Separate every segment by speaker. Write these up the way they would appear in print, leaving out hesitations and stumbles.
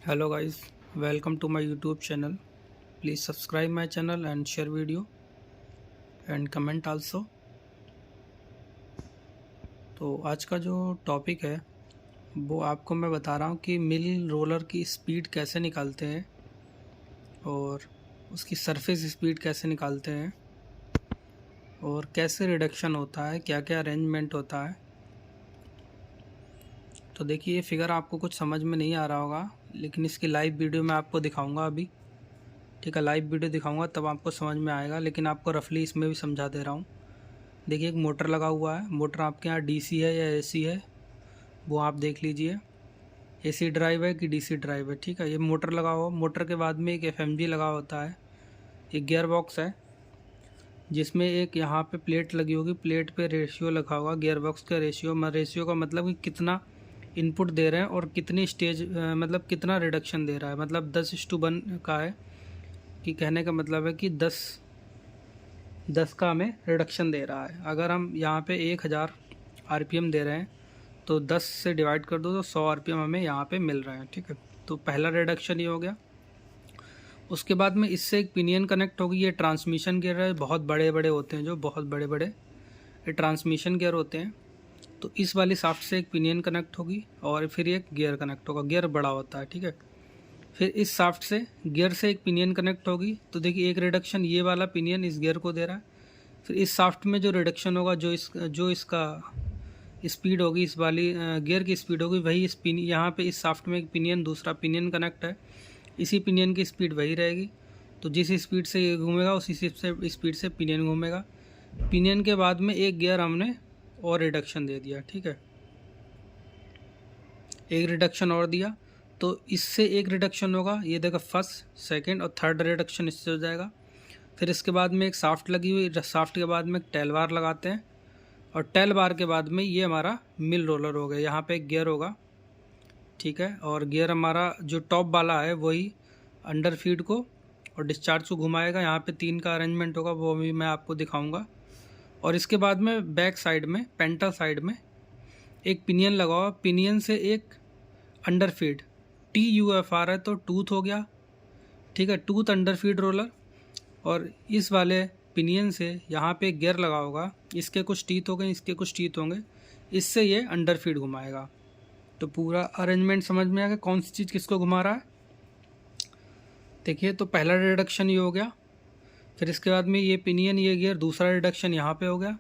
Speaker 1: Hello guys, welcome to my YouTube channel. Please subscribe my channel and share video and comment also. तो आज का जो topic है वो आपको मैं बता रहा हूँ कि मिल रोलर की स्पीड कैसे निकालते हैं और उसकी सरफेस स्पीड कैसे निकालते हैं और कैसे रिडक्शन होता है, क्या क्या अरेंजमेंट होता है। तो देखिए ये फिगर आपको कुछ समझ में नहीं आ रहा होगा, लेकिन इसकी लाइव वीडियो मैं आपको दिखाऊंगा अभी। ठीक है, लाइव वीडियो दिखाऊंगा तब आपको समझ में आएगा, लेकिन आपको रफली इसमें भी समझा दे रहा हूँ। देखिए एक मोटर लगा हुआ है। मोटर आपके यहाँ डीसी है या एसी है वो आप देख लीजिए। एसी ड्राइव है कि डीसी ड्राइव है। ठीक है, ये मोटर लगा हुआ। मोटर के बाद में एक एफएमजी लगा होता है। एक गियर बॉक्स है जिसमें एक यहाँ पे प्लेट लगी होगी। प्लेट पे रेशियो लगा होगा। गियर बॉक्स का रेशियो का मतलब कि कितना इनपुट दे रहे हैं और कितनी स्टेज मतलब कितना रिडक्शन दे रहा है। मतलब 10:1 का है कि कहने का मतलब है कि 10 का हमें रिडक्शन दे रहा है। अगर हम यहाँ पे 1000 आरपीएम दे रहे हैं तो 10 से डिवाइड कर दो तो 100 आरपीएम हमें यहाँ पे मिल रहे हैं। ठीक है, तो पहला रिडक्शन ये हो गया। उसके बाद में इससे एक पिनियन कनेक्ट होगी। ये ट्रांसमिशन गियर है, बहुत बड़े बड़े होते हैं, जो बहुत बड़े बड़े ये ट्रांसमिशन गियर होते हैं। तो इस वाली शाफ्ट से एक पिनियन कनेक्ट होगी और फिर एक गियर कनेक्ट होगा। गियर बड़ा होता है। ठीक है, फिर इस शाफ्ट से गियर से एक पिनियन कनेक्ट होगी। तो देखिए एक रिडक्शन ये वाला पिनियन इस गियर को दे रहा है। फिर इस शाफ्ट में जो रिडक्शन होगा, जो इसका स्पीड होगी, इस वाली गियर की स्पीड होगी, वही इस यहाँ पे इस शाफ्ट में एक पिनियन, दूसरा पिनियन कनेक्ट है। इसी पिनियन की स्पीड वही रहेगी। तो जिस स्पीड से ये घूमेगा उसी स्पीड से पिनियन घूमेगा। पिनियन के बाद में एक गियर हमने और रिडक्शन दे दिया। ठीक है, एक रिडक्शन और दिया तो इससे एक रिडक्शन होगा। ये देखो फर्स्ट, सेकंड और थर्ड रिडक्शन इससे हो जाएगा। फिर इसके बाद में एक शाफ्ट लगी हुई। शाफ्ट के बाद में एक टेल बार लगाते हैं और टेल बार के बाद में ये हमारा मिल रोलर हो गया। यहाँ पे एक गियर होगा। ठीक है, और गियर हमारा जो टॉप वाला है वही अंडर फीड को और डिस्चार्ज को घुमाएगा। यहाँ पे 3 का अरेंजमेंट होगा, वो भी मैं आपको दिखाऊंगा। और इसके बाद में बैक साइड में, पेंटल साइड में एक पिनियन लगा हुआ। पिनियन से एक अंडर फीड TUFR है तो टूथ हो गया। ठीक है, टूथ अंडर फीड रोलर। और इस वाले पिनियन से यहाँ पे एक गियर लगा होगा। इसके कुछ टीथ हो गए, इसके कुछ टीथ होंगे, इससे ये अंडर फीड घुमाएगा। तो पूरा अरेंजमेंट समझ में आ गया कौन सी चीज़ किसको घुमा रहा है। देखिए तो पहला रिडक्शन ये हो गया। फिर इसके बाद में ये पिनियन, ये गियर, दूसरा रिडक्शन यहाँ पे हो गया।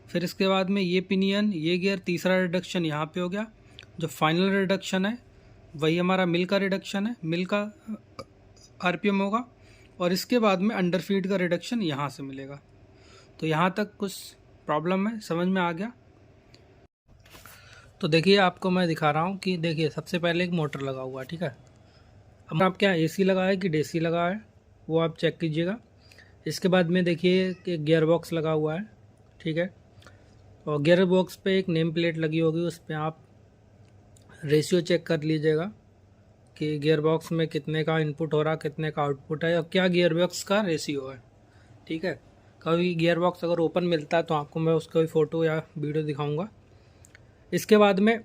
Speaker 1: फिर इसके बाद में ये पिनियन, ये गियर, तीसरा रिडक्शन यहाँ पे हो गया। जो फाइनल रिडक्शन है वही हमारा मिल का रिडक्शन है। मिल का आरपीएम होगा और इसके बाद में अंडर फीड का रिडक्शन यहाँ से मिलेगा। तो यहाँ तक कुछ प्रॉब्लम है, समझ में आ गया। तो देखिए आपको मैं दिखा रहा हूँ कि देखिए सबसे पहले एक मोटर लगा हुआ है। ठीक है, अब आपके यहाँ AC लगा है कि DC लगा है वो आप चेक कीजिएगा। इसके बाद में देखिए कि गियर बॉक्स लगा हुआ है। ठीक है, और गियर बॉक्स पे एक नेम प्लेट लगी होगी, उस पर आप रेशियो चेक कर लीजिएगा कि गियर बॉक्स में कितने का इनपुट हो रहा, कितने का आउटपुट है और क्या गियर बॉक्स का रेशियो है। ठीक है, कभी गियर बॉक्स अगर ओपन मिलता है तो आपको मैं उसका भी फ़ोटो या वीडियो दिखाऊंगा। इसके बाद में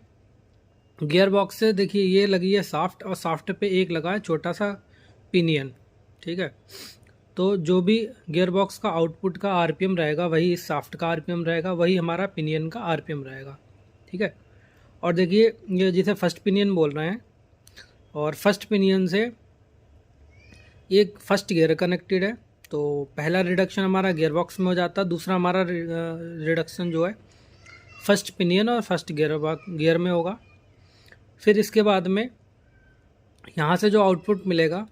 Speaker 1: गियर बॉक्स से देखिए ये लगी है शाफ्ट और शाफ्ट पे एक लगा है छोटा सा पिनियन। ठीक है, तो जो भी गियर बॉक्स का आउटपुट का आरपीएम रहेगा वही इस शाफ्ट का आरपीएम रहेगा, वही हमारा पिनियन का आरपीएम रहेगा। ठीक है, और देखिए ये जिसे फर्स्ट पिनियन बोल रहे हैं और फर्स्ट पिनियन से एक फर्स्ट गियर कनेक्टेड है। तो पहला रिडक्शन हमारा गियर बॉक्स में हो जाता है, दूसरा हमारा रिडक्शन जो है फर्स्ट पिनियन और फर्स्ट गियर में होगा। फिर इसके बाद में यहाँ से जो आउटपुट मिलेगा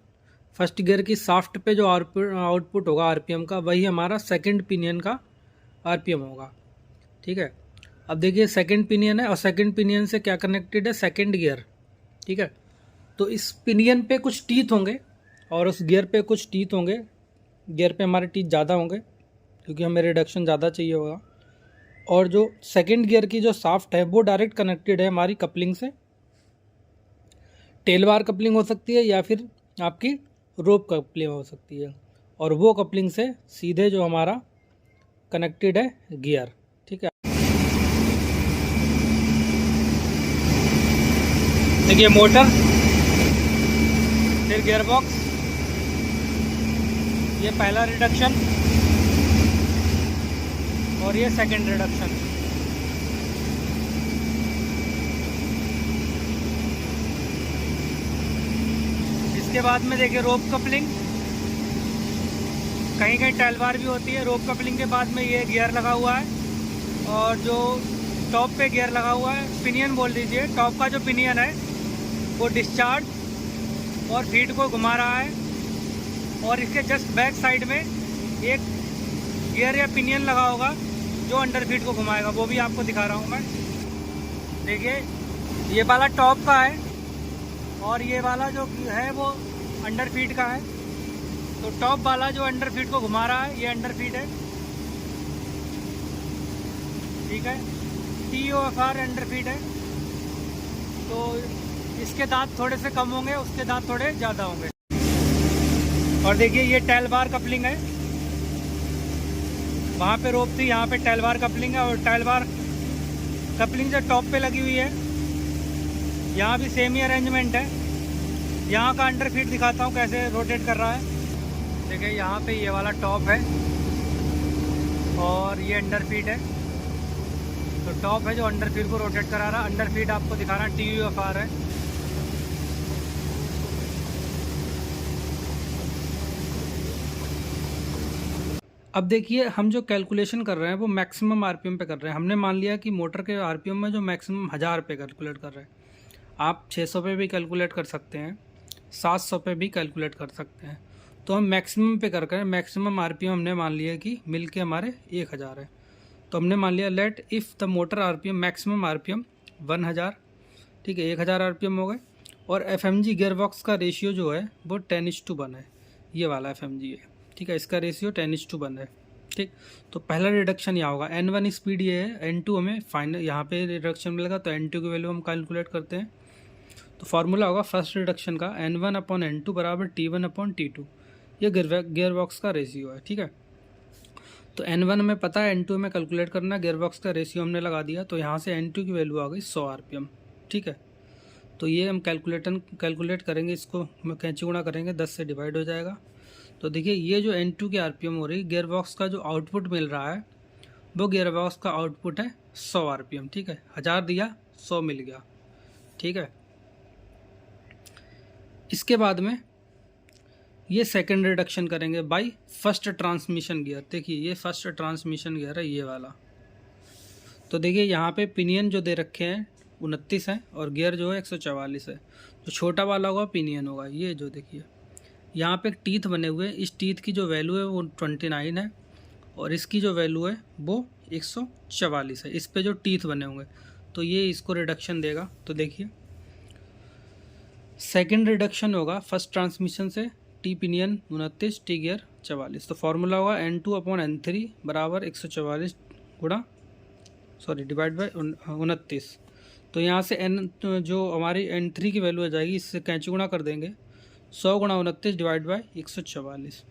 Speaker 1: फर्स्ट गियर की शाफ्ट पे जो आउटपुट होगा आरपीएम का, वही हमारा सेकंड पिनियन का आरपीएम होगा। ठीक है, अब देखिए सेकंड पिनियन है और सेकंड पिनियन से क्या कनेक्टेड है, सेकंड गियर। ठीक है, तो इस पिनियन पे कुछ टीथ होंगे और उस गियर पे कुछ टीथ होंगे। गियर पे हमारे टीथ ज़्यादा होंगे क्योंकि हमें रिडक्शन ज़्यादा चाहिए होगा। और जो सेकंड गियर की जो शाफ्ट है वो डायरेक्ट कनेक्टेड है हमारी कपलिंग से। टेल बार कपलिंग हो सकती है या फिर आपकी रोप कपलिंग हो सकती है, और वो कपलिंग से सीधे जो हमारा कनेक्टेड है गियर। ठीक है, देखिए मोटर फिर गियर बॉक्स, ये पहला रिडक्शन और ये सेकंड रिडक्शन। इसके बाद में देखिए रोप कपलिंग, कहीं कहीं टाइल बार भी होती है। रोप कपलिंग के बाद में ये गियर लगा हुआ है और जो टॉप पे गियर लगा हुआ है, पिनियन बोल दीजिए, टॉप का जो पिनियन है वो डिस्चार्ज और फीट को घुमा रहा है। और इसके जस्ट बैक साइड में एक गियर या पिनियन लगा होगा जो अंडर फीट को घुमाएगा, वो भी आपको दिखा रहा हूँ मैं। देखिए ये वाला टॉप का है और ये वाला जो है वो अंडर फीट का है। तो टॉप वाला जो अंडर फीट को घुमा रहा है ये अंडर फीट है, ठीक है। TOFR अंडर फीट है। तो इसके दांत थोड़े से कम होंगे, उसके दांत थोड़े ज़्यादा होंगे। और देखिए ये टैल बार कपलिंग है, वहाँ पे रोप थी, यहाँ पे टैल बार कपलिंग है। और टैल बार कपलिंग जो टॉप पे लगी हुई है, यहाँ भी सेम ही अरेंजमेंट है। यहाँ का अंडर फीट दिखाता हूँ कैसे रोटेट कर रहा है। देखिए यहाँ पे ये वाला टॉप है और ये अंडर फीट है। तो टॉप है जो अंडर फीट को रोटेट करा रहा है, अंडर फीट आपको दिखा रहा है TOFR है। अब देखिए हम जो कैलकुलेशन कर रहे हैं वो मैक्सिमम आरपीएम पे कर रहे हैं। हमने मान लिया कि मोटर के आरपीएम में जो मैक्सिमम 1000 पे कैलकुलेट कर रहे हैं। आप 600 पे भी कैलकुलेट कर सकते हैं, 700 पे भी कैलकुलेट कर सकते हैं। तो हम मैक्सिमम पे कर रहे हैं। मैक्सिमम आरपीएम हमने मान लिया कि मिल के हमारे 1000 है। तो हमने मान लिया let if the motor RPM maximum RPM 1000, ठीक है, 1000 आरपीएम हो गए। और FMG गियर बॉक्स का रेशियो जो है वो 10:1 है। ये वाला FMG है, ठीक है, इसका रेशियो 10:1 है, ठीक। तो पहला रिडक्शन यहाँ होगा। N1 स्पीड ये है, N2 हमें फाइनल यहाँ पे रिडक्शन मिलेगा, तो N2 की वैल्यू हम कैलकुलेट करते हैं। तो फार्मूला होगा फर्स्ट रिडक्शन का N1/N2 बराबर T1/T2। ये गियर बॉक्स का रेशियो है, ठीक है। तो N1 हमें पता है, N2 हमें कैलकुलेट करना है। गियर बॉक्स का रेशियो हमने लगा दिया, तो यहाँ से N2 की वैल्यू आ गई 100 आरपीएम, ठीक है। तो ये हम कैलकुलेट करेंगे, इसको कैंची गुणा करेंगे, 10 से डिवाइड हो जाएगा। तो देखिए ये जो N2 की आरपीएम हो रही, गियर बॉक्स का जो आउटपुट मिल रहा है वो गियर बॉक्स का आउटपुट है 100 आरपीएम, ठीक है। 1000 दिया, 100 मिल गया, ठीक है। इसके बाद में ये सेकंड रिडक्शन करेंगे बाय फर्स्ट ट्रांसमिशन गियर। देखिए ये फर्स्ट ट्रांसमिशन गियर है, ये वाला। तो देखिए यहाँ पे पिनियन जो दे रखे हैं 29 है और गियर जो है 144 है। जो छोटा वाला होगा पिनियन होगा, ये जो देखिए यहाँ पे एक टीथ बने हुए हैं। इस टीथ की जो वैल्यू है वो 29 है और इसकी जो वैल्यू है वो 144 है। इस पे जो टीथ बने होंगे तो ये इसको रिडक्शन देगा। तो देखिए सेकंड रिडक्शन होगा फर्स्ट ट्रांसमिशन से, टी पिनियन 29, टी गियर 44। तो फार्मूला होगा N2/N3 बराबर 144 डिवाइड बाई 29। तो यहाँ से N जो हमारी N3 की वैल्यू आ जाएगी, इससे कैंची गुणा कर देंगे, 100 × 29 डिवाइड बाई 144।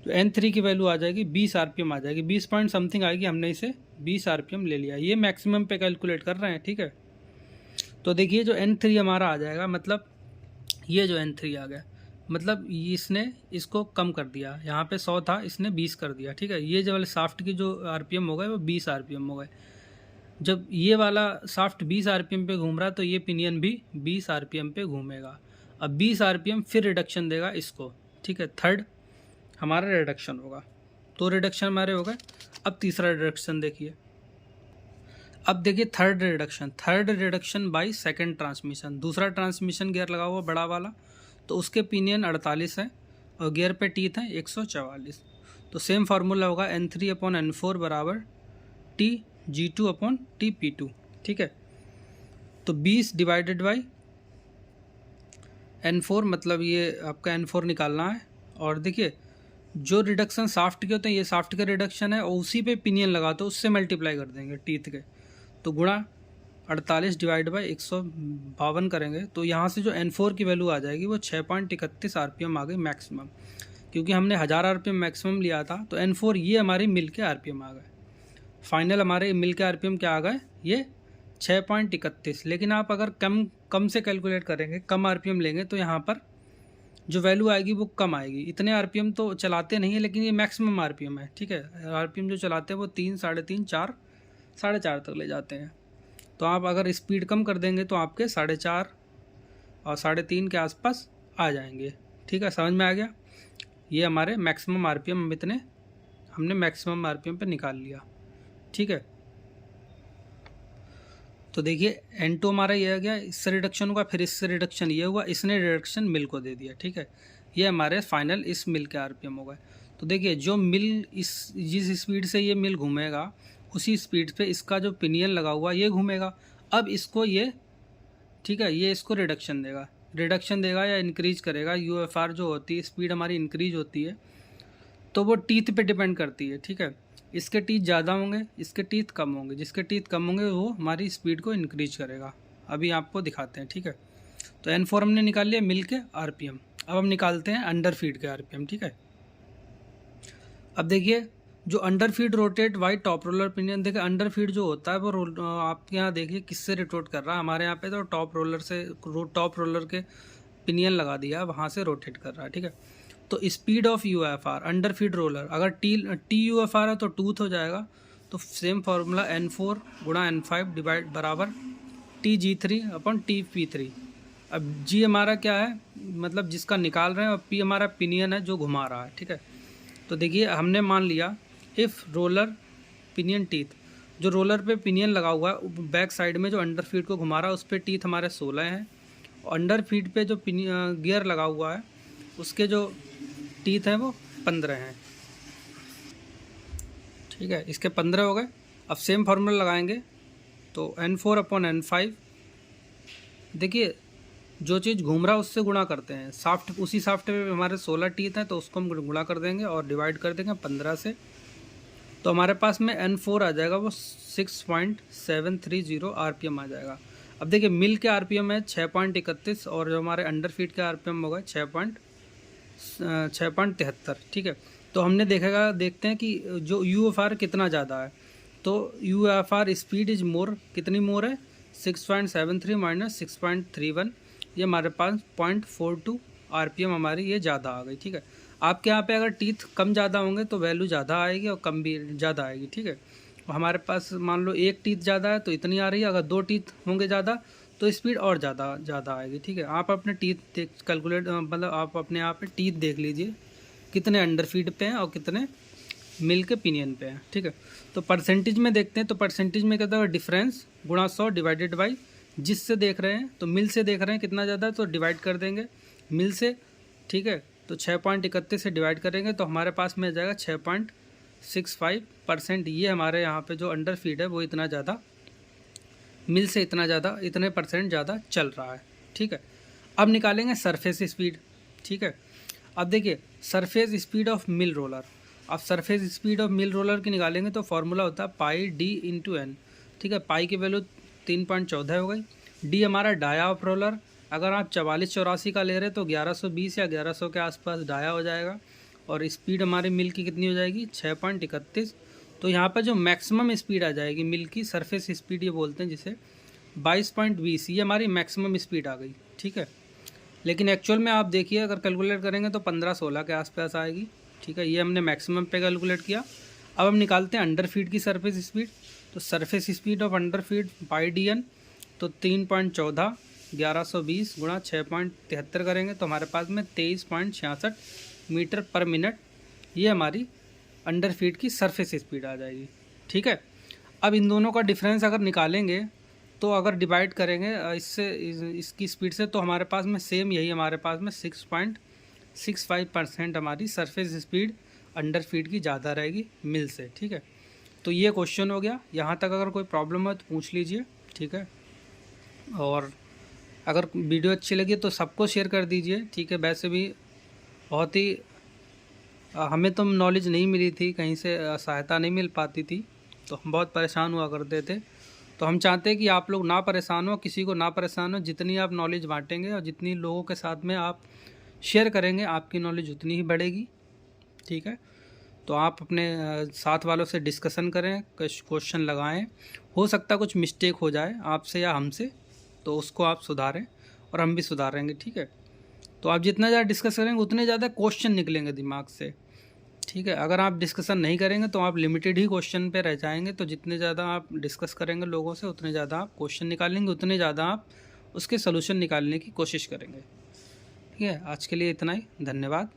Speaker 1: तो N3 की वैल्यू आ जाएगी 20 आरपीएम आ जाएगी, 20 पॉइंट समथिंग आएगी। हमने इसे 20 आरपीएम ले लिया। ये मैक्सिमम पे कैलकुलेट कर रहे हैं, ठीक है। तो देखिए जो N3 हमारा आ जाएगा, मतलब ये जो N3 आ गया, मतलब इसने इसको कम कर दिया। यहाँ पे 100 था, इसने 20 कर दिया, ठीक है। ये जो वाले साफ्ट की जो आरपीएम हो गए वो 20 आरपीएम हो गए। जब ये वाला साफ्ट 20 आरपीएम पे घूम रहा है तो ये पिनियन भी 20 आरपीएम पे घूमेगा। अब 20 आरपीएम फिर रिडक्शन देगा इसको, ठीक है। थर्ड हमारा रिडक्शन होगा। तो रिडक्शन हमारे हो गए। अब तीसरा रिडक्शन देखिए। अब देखिए third reduction by second transmission. दूसरा ट्रांसमिशन गियर लगा हुआ बड़ा वाला, तो उसके पिनियन 48 है और गियर पे टीथ है 144। तो सेम फार्मूला होगा N3/N4 बराबर TG2/TP2, ठीक है। तो 20 डिवाइडेड बाई N4, मतलब ये आपका N4 निकालना है। और देखिए जो रिडक्शन साफ्ट के होते हैं, ये साफ्ट का रिडक्शन है और उसी पे पिनियन लगा तो उससे मल्टीप्लाई कर देंगे टीथ के। तो गुणा 48 डिवाइड बाई 152 करेंगे। तो यहाँ से जो N4 की वैल्यू आ जाएगी वो 6.31 आरपीएम आ गई मैक्सिमम, क्योंकि हमने 1000 आरपीएम मैक्सिमम लिया था। तो N4 ये हमारी मिल के आरपीएम आ गए। फाइनल हमारे मिल के आरपीएम क्या आ गए, ये 6.31। लेकिन आप अगर कम से कैलकुलेट करेंगे, कम आरपीएम लेंगे, तो यहाँ पर जो वैल्यू आएगी वो कम आएगी। इतने आरपीएम तो चलाते नहीं है, लेकिन ये मैक्सिमम आरपीएम है, ठीक है। आरपीएम जो चलाते हैं वो 3, 3.5, 4, 4.5 तक ले जाते हैं। तो आप अगर स्पीड कम कर देंगे तो आपके 4.5 और 3.5 के आसपास आ जाएंगे, ठीक है। समझ में आ गया? ये हमारे मैक्सिमम आरपीएम इतने हमने मैक्सिमम आरपीएम पे निकाल लिया, ठीक है। तो देखिए N2 हमारा ये आ गया, इससे रिडक्शन हुआ, फिर इससे रिडक्शन ये हुआ, इसने रिडक्शन मिल को दे दिया, ठीक है। ये हमारे फाइनल इस मिल के आरपीएम हो गए। तो देखिए जो मिल जिस स्पीड से ये मिल घूमेगा उसी स्पीड पे इसका जो पिनियन लगा हुआ ये घूमेगा। अब इसको ये, ठीक है, ये इसको रिडक्शन देगा या इंक्रीज करेगा। यूएफआर जो होती है स्पीड हमारी इंक्रीज होती है तो वो टीथ पे डिपेंड करती है, ठीक है। इसके टीथ ज़्यादा होंगे, इसके टीथ कम होंगे, जिसके टीथ कम होंगे वो हमारी स्पीड को इंक्रीज करेगा। अभी आपको दिखाते हैं, ठीक है। तो N4 हमने निकाल लिया मिल के आरपीएम। अब हम निकालते हैं अंडर फीड के आरपीएम, ठीक है। अब देखिए जो under feed rotate by top roller pinion, देखिए अंडर फीड जो होता है वो आपके यहाँ देखिए किससे रोटेट कर रहा है। हमारे यहाँ पे तो टॉप रोलर के पिनियन लगा दिया, वहाँ से रोटेट कर रहा है, ठीक है। तो speed of UFR under feed roller, अगर टी यूएफआर है तो टूथ हो जाएगा। तो सेम फार्मूला N4 गुणा N5 डिवाइड बराबर TG3 अपन TP3। अब जी हमारा क्या है, मतलब जिसका निकाल रहे हैं, और पी हमारा पिनियन है जो घुमा रहा है, ठीक है। तो देखिए हमने मान लिया इफ़ रोलर पिनियन टीथ, जो रोलर पे पिनियन लगा हुआ है बैक साइड में जो अंडर फीड को घुमा रहा है उस पर टीथ हमारे 16 हैं, और अंडर फीड पे जो गियर लगा हुआ है उसके जो टीथ हैं वो 15 हैं, ठीक है। इसके 15 हो गए। अब सेम फार्मूला लगाएंगे तो N4 अपॉन N5, देखिए जो चीज़ घूम रहा है उससे गुणा करते हैं। साफ्ट उसी साफ्ट पे हमारे 16 टीथ हैं तो उसको हम गुणा कर देंगे और डिवाइड कर देंगे 15 से। तो हमारे पास में N4 आ जाएगा वो 6.730 आरपीएम आ जाएगा। अब देखिए मिल के आरपीएम है 6.31 और जो हमारे अंडर फीड के आरपीएम होगा 6.73, ठीक है। तो हमने देखते हैं कि जो यूएफआर कितना ज़्यादा है। तो यूएफआर स्पीड इज मोर, कितनी मोर है 6.73 माइनस 6.31, ये हमारे पास 0.42 आरपीएम हमारी ये ज़्यादा आ गई, ठीक है। आपके यहाँ पे अगर टीथ कम ज़्यादा होंगे तो वैल्यू ज़्यादा आएगी और कम भी ज़्यादा आएगी, ठीक है। हमारे पास मान लो एक टीथ ज़्यादा है तो इतनी आ रही है, अगर 2 टीथ होंगे ज़्यादा तो स्पीड और ज़्यादा आएगी, ठीक है। आप अपने टीथ कैलकुलेट, मतलब आप अपने यहाँ पे टीथ देख लीजिए कितने अंडर फीड पे हैं और कितने मिल के पिनियन पे हैं, ठीक है। तो परसेंटेज में देखते हैं, तो परसेंटेज में कहता है डिफरेंस गुणा 100 डिवाइडेड बाई जिससे देख रहे हैं, तो मिल से देख रहे हैं कितना ज़्यादा है तो डिवाइड कर देंगे मिल से, ठीक है। तो 6.31 से डिवाइड करेंगे तो हमारे पास में आ जाएगा 6.65%। ये हमारे यहाँ पे जो अंडर फीड है वो इतना ज़्यादा मिल से इतने परसेंट ज़्यादा चल रहा है, ठीक है। अब निकालेंगे सरफेस स्पीड, ठीक है। अब देखिए surface speed of mill roller, अब surface speed of mill roller की निकालेंगे तो फार्मूला होता है पाई डी इंटू एन, ठीक है। पाई की वैल्यू 3.14 हो गई। डी हमारा डाया ऑफ रोलर, अगर आप 44-84 का ले रहे तो 1120 या 1100 के आसपास डाया हो जाएगा, और स्पीड हमारे मिल की कितनी हो जाएगी 6.31। तो यहाँ पर जो मैक्सिमम स्पीड आ जाएगी मिल की, सरफेस स्पीड ये बोलते हैं जिसे, 22.20, ये हमारी मैक्सिमम स्पीड आ गई, ठीक है। लेकिन एक्चुअल में आप देखिए अगर कैलकुलेट करेंगे तो 15-16 के आसपास आएगी, ठीक है। ये हमने मैक्सिमम पे कैलकुलेट किया। अब हम निकालते हैं अंडर फीड की सरफेस स्पीड। तो surface speed of under feed by D N, तो 3.14 1120 गुणा 6.73 करेंगे तो हमारे पास में 23.66 मीटर पर मिनट, ये हमारी अंडर फीड की सरफेस स्पीड आ जाएगी, ठीक है। अब इन दोनों का डिफरेंस अगर निकालेंगे तो अगर डिवाइड करेंगे इसकी स्पीड से तो हमारे पास में सेम यही हमारे पास में 6.65% हमारी सरफेस स्पीड अंडर फीड की ज़्यादा रहेगी मिल से, ठीक है। तो ये क्वेश्चन हो गया। यहाँ तक अगर कोई प्रॉब्लम है तो पूछ लीजिए, ठीक है। और अगर वीडियो अच्छी लगी तो सबको शेयर कर दीजिए, ठीक है। वैसे भी बहुत ही हमें तो नॉलेज नहीं मिली थी, कहीं से सहायता नहीं मिल पाती थी, तो हम बहुत परेशान हुआ करते थे। तो हम चाहते हैं कि आप लोग ना परेशान हो, किसी को ना परेशान हो। जितनी आप नॉलेज बांटेंगे और जितनी लोगों के साथ में आप शेयर करेंगे आपकी नॉलेज उतनी ही बढ़ेगी, ठीक है। तो आप अपने साथ वालों से डिस्कशन करें, क्वेश्चन लगाएं, हो सकता कुछ मिस्टेक हो जाए आपसे या हमसे तो उसको आप सुधारें और हम भी सुधारेंगे, ठीक है। तो आप जितना ज़्यादा डिस्कस करेंगे उतने ज़्यादा क्वेश्चन निकलेंगे दिमाग से, ठीक है। अगर आप डिस्कशन नहीं करेंगे तो आप लिमिटेड ही क्वेश्चन पे रह जाएंगे। तो जितने ज़्यादा आप डिस्कस करेंगे लोगों से उतने ज़्यादा आप क्वेश्चन निकालेंगे, उतने ज़्यादा आप उसके सोल्यूशन निकालने की कोशिश करेंगे, ठीक है। आज के लिए इतना ही, धन्यवाद।